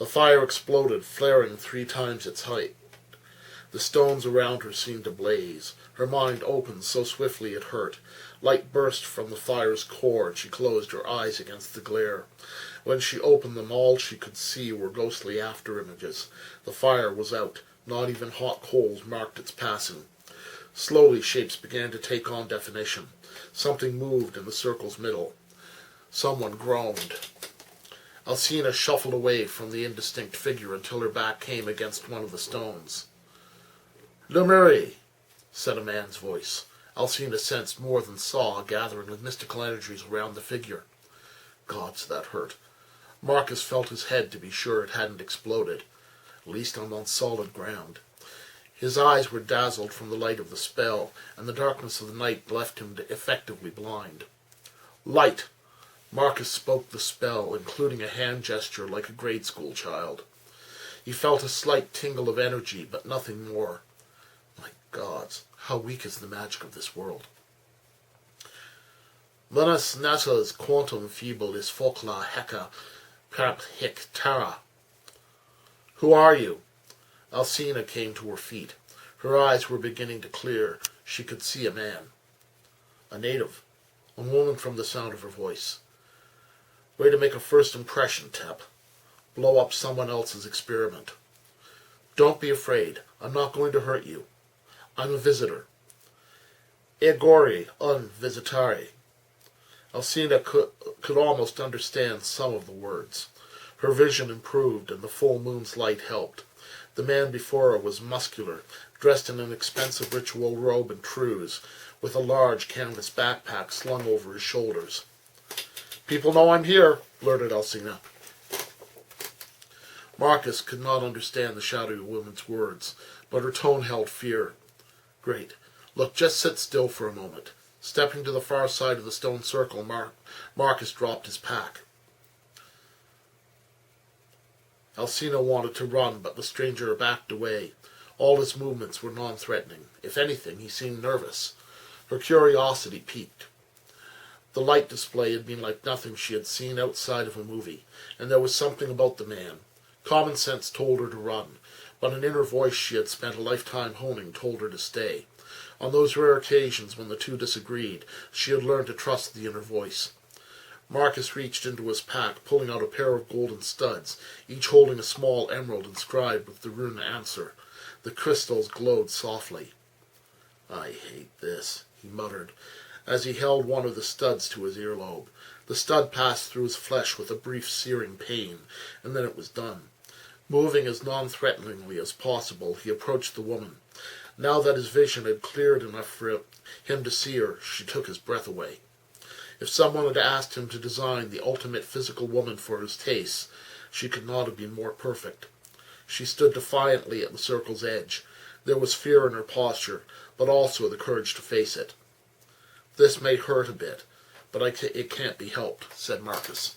The fire exploded, flaring 3 times its height. The stones around her seemed to blaze. Her mind opened so swiftly it hurt. Light burst from the fire's core, and she closed her eyes against the glare. When she opened them, all she could see were ghostly after-images. The fire was out. Not even hot coals marked its passing. Slowly, shapes began to take on definition. Something moved in the circle's middle. Someone groaned. Alcina shuffled away from the indistinct figure until her back came against one of the stones. "Lemuri," said a man's voice. Alcina sensed more than saw a gathering of mystical energies around the figure. Gods, that hurt. Markus felt his head to be sure it hadn't exploded. At least on solid ground. His eyes were dazzled from the light of the spell, and the darkness of the night left him effectively blind. "Light!" Markus spoke the spell, including a hand gesture like a grade school child. He felt a slight tingle of energy, but nothing more. My gods, how weak is the magic of this world. Lunas natas quantum feeble is focla hecca perp hic terra. Who are you? Alcina came to her feet. Her eyes were beginning to clear. She could see a man. A native. A woman from the sound of her voice. Way to make a first impression, Tep. Blow up someone else's experiment. Don't be afraid. I'm not going to hurt you. I'm a visitor. Egori un visitare. Alcina could almost understand some of the words. Her vision improved, and the full moon's light helped. The man before her was muscular, dressed in an expensive ritual robe and trews, with a large canvas backpack slung over his shoulders. "People know I'm here," blurted Alcina. Markus could not understand the shadowy woman's words, but her tone held fear. "Great. Look, just sit still for a moment." Stepping to the far side of the stone circle, Markus dropped his pack. Alcina wanted to run, but the stranger backed away. All his movements were non-threatening. If anything, he seemed nervous. Her curiosity piqued. The light display had been like nothing she had seen outside of a movie, and there was something about the man. Common sense told her to run, but an inner voice she had spent a lifetime honing told her to stay. On those rare occasions when the two disagreed, she had learned to trust the inner voice. Markus reached into his pack, pulling out a pair of golden studs, each holding a small emerald inscribed with the rune answer. The crystals glowed softly. "I hate this," he muttered, as he held one of the studs to his earlobe. The stud passed through his flesh with a brief searing pain, and then it was done. Moving as non-threateningly as possible, he approached the woman. Now that his vision had cleared enough for him to see her, she took his breath away. If someone had asked him to design the ultimate physical woman for his tastes, she could not have been more perfect. She stood defiantly at the circle's edge. There was fear in her posture, but also the courage to face it. "This may hurt a bit, but it can't be helped," said Markus.